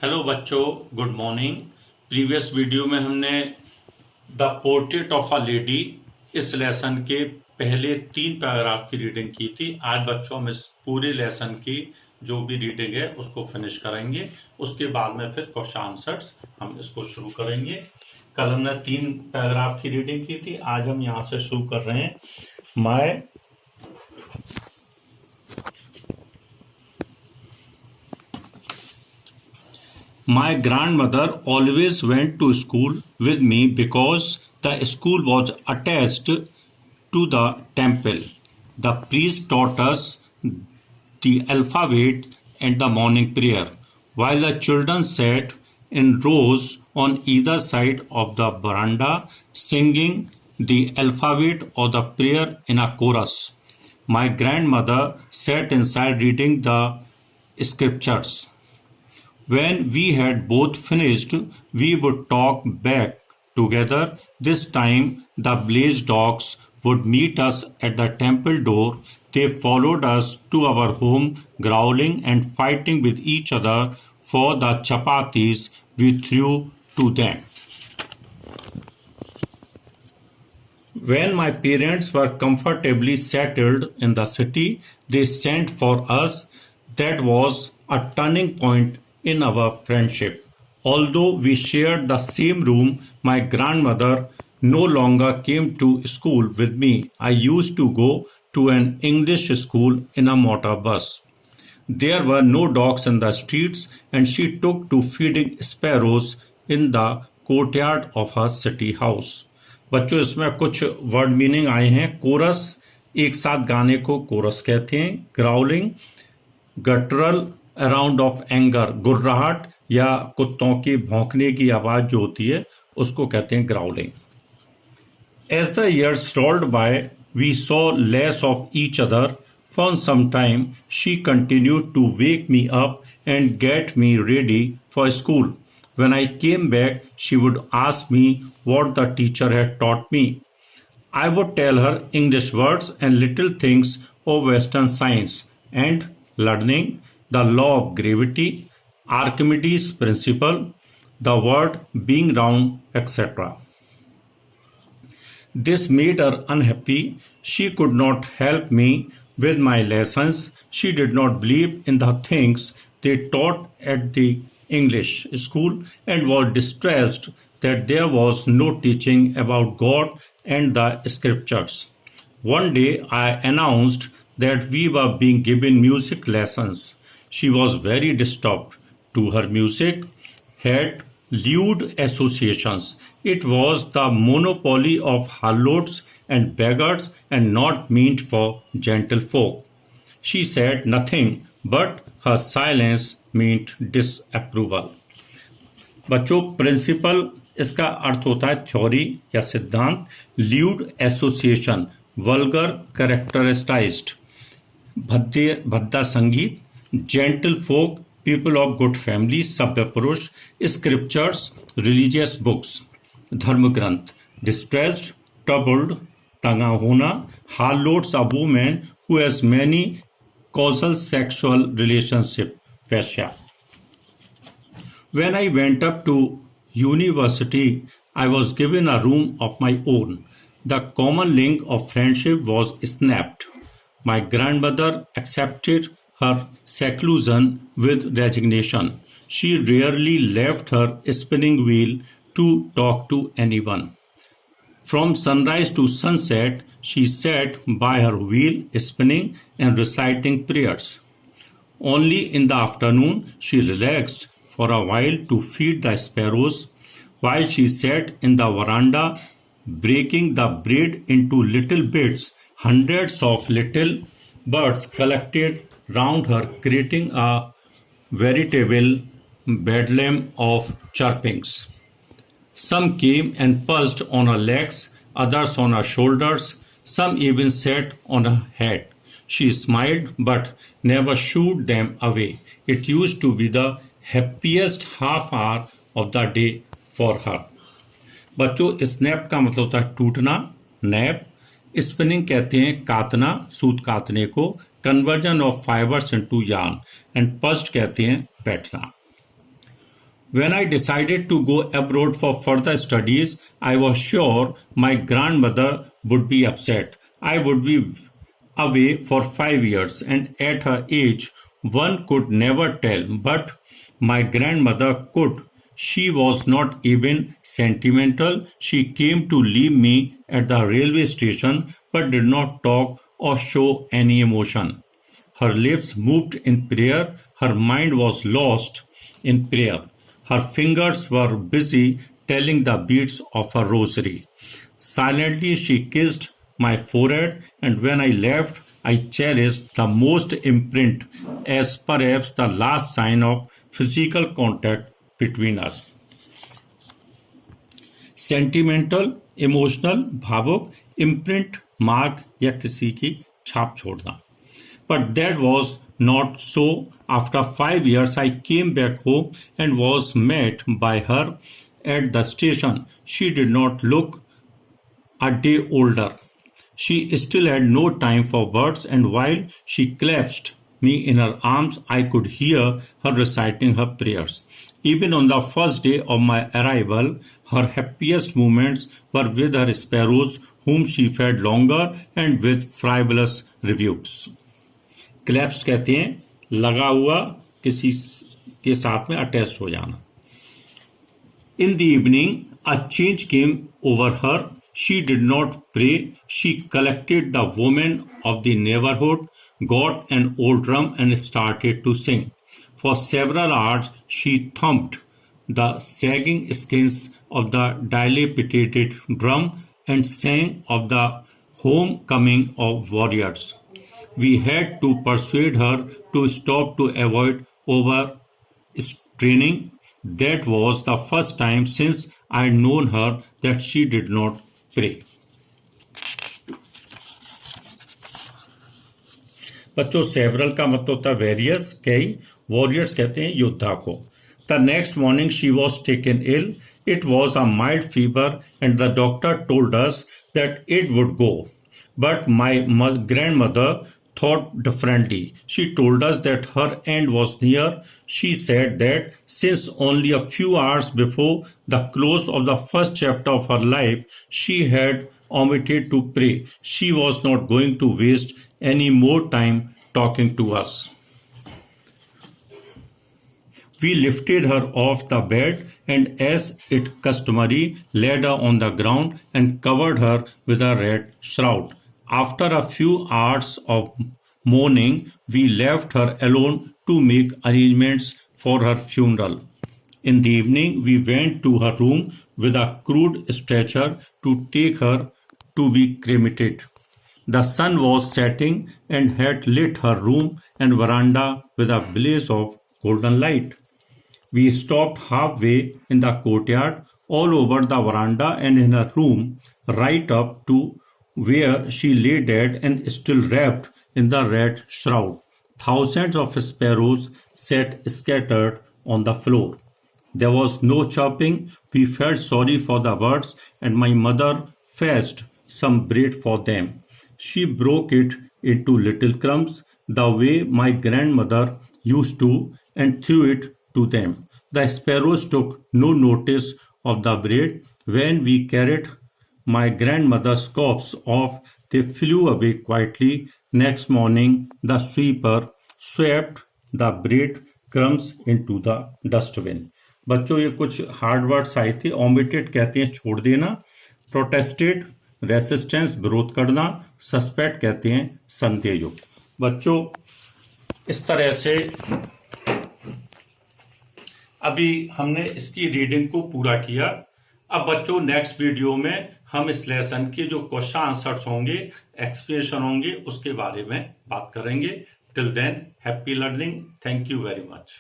Hello बच्चों, good morning. Previous video में हमने the portrait of a lady इस लेसन के पहले 3 पैराग्राफ की रीडिंग की थी। आज बच्चों हम इस पूरे लेसन की जो भी रीडिंग है उसको फिनिश करेंगे। उसके बाद में फिर क्वेश्चन आंसर्स हम इसको शुरू करेंगे। कल हमने 3 पैराग्राफ की रीडिंग की थी, आज हम यहाँ से शुरू कर रहे हैं। My grandmother always went to school with me because the school was attached to the temple. The priest taught us the alphabet and the morning prayer, while the children sat in rows on either side of the veranda singing the alphabet or the prayer in a chorus. My grandmother sat inside reading the scriptures. When we had both finished, we would talk back together. This time, the village dogs would meet us at the temple door. They followed us to our home, growling and fighting with each other for the chapatis we threw to them. When my parents were comfortably settled in the city, they sent for us. That was a turning point in our friendship. Although we shared the same room, my grandmother no longer came to school with me. I used to go to an English school in a motor bus. There were no dogs in the streets, and she took to feeding sparrows in the courtyard of her city house. बच्चों, इसमें कुछ word meaning आए हैं। Coarse, एक साथ गाने को coarse कहते हैं। ग्राउलिंग, गटरल अराउंड ऑफ एंगर, गुर्राहट या कुत्तों की भौंकने की आवाज जो होती है उसको कहते हैं growling. As the years rolled by we saw less of each other. For some time she continued to wake me up and get me ready for school. When I came back she would ask me what the teacher had taught me. I would tell her English words and little things of Western science and learning, the law of gravity, Archimedes' principle, the world being round, etc. This made her unhappy. She could not help me with my lessons. She did not believe in the things they taught at the English school and was distressed that there was no teaching about God and the scriptures. One day I announced that we were being given music lessons. She was very disturbed. To her, music had lewd associations. It was the monopoly of harlots and beggars and not meant for gentlefolk. She said nothing, but her silence meant disapproval. बच्चों, principal इसका अर्थ होता है theory या सिद्धांत। Lewd association, vulgar characterised, भद्दा संगीत। Gentle folk, people of good family, सभ्य पुरुष। स्क्रिप्चर्स, रिलीजियस बुक्स, धर्म ग्रंथ। डिस्ट्रेस्ड, ट्रबल्ड, तंगा होना। Harlots, a women who has many casual sexual relationship, वैश्या। When I went up to university, I was given a room of my own. The common link of friendship was snapped. My grandmother accepted her seclusion with resignation. She rarely left her spinning wheel to talk to anyone. From sunrise to sunset, she sat by her wheel spinning and reciting prayers. Only in the afternoon she relaxed for a while to feed the sparrows. While she sat in the veranda breaking the bread into little bits, hundreds of little birds collected round her, creating a veritable bedlam of chirpings. Some came and perched on her legs, others on her shoulders, some even sat on her head. She smiled but never shooed them away. It used to be the happiest half hour of the day for her. बच्चों, snap का मतलब होता है टूटना, nap. Spinning कहते हैं कातना, सूत कातने को। Conversion of fibres into yarn. And pursed कहते हैं बैठना। When I decided to go abroad for further studies, I was sure my grandmother would be upset. I would be away for 5 years, and at her age, one could never tell. But my grandmother could. She was not even sentimental. She came to leave me at the railway station but did not talk or show any emotion. Her lips moved in prayer. Her mind was lost in prayer. Her fingers were busy telling the beads of her rosary. Silently she kissed my forehead, and when I left, I cherished the most imprint as perhaps the last sign of physical contact between us. Sentimental, emotional, भावुक, imprint, mark या किसी की छाप छोड़ना. But that was not so. After 5 years, I came back home and was met by her at the station. She did not look a day older. She still had no time for words, and while she clasped me in her arms, I could hear her reciting her prayers. Even on the first day of my arrival, her happiest moments were with her sparrows, whom she fed longer, and with frivolous rebukes. Clasped कहते हैं लगा हुआ किसी के साथ में attached हो जाना. In the evening, a change came over her. She did not pray. She collected the women of the neighborhood, got an old drum, and started to sing. For several hours, she thumped the sagging skins of the dilapidated drum and sang of the homecoming of warriors. We had to persuade her to stop to avoid overstraining. That was the first time since I had known her that she did not pray. बच्चों, several का मतलब होता है various, कई. Warriors कहते हैं योद्धा को. The next morning she was taken ill. It was a mild fever and the doctor told us that it would go. But my grandmother thought differently. She told us that her end was near. She said that since only a few hours before the close of the first chapter of her life, she had omitted to pray. She was not going to waste any more time talking to us. We lifted her off the bed and, as it customary, laid her on the ground and covered her with a red shroud. After a few hours of mourning, we left her alone to make arrangements for her funeral. In the evening, we went to her room with a crude stretcher to take her to be cremated. The sun was setting and had lit her room and veranda with a blaze of golden light. We stopped halfway in the courtyard, all over the veranda and in her room, right up to where she lay dead and still wrapped in the red shroud. Thousands of sparrows sat scattered on the floor. There was no chirping. We felt sorry for the birds, and my mother fetched some bread for them. She broke it into little crumbs, the way my grandmother used to, and threw it to them. The sparrows took no notice of the bread. When we carried my grandmother's corpse off, they flew away quietly. Next morning, the sweeper swept the bread crumbs into the dustbin. बच्चों, ये कुछ hard words आए थे. Omitted कहते हैं छोड़ देना. Protested resistance विरोध करना. सस्पेक्ट कहते हैं संदेहयुक्त. बच्चों, इस तरह से अभी हमने इसकी रीडिंग को पूरा किया. अब बच्चों, नेक्स्ट वीडियो में हम इस लेसन के जो क्वेश्चन आंसर्स होंगे, एक्सप्लेनेशन होंगे, उसके बारे में बात करेंगे. Till then, happy learning. Thank you very much.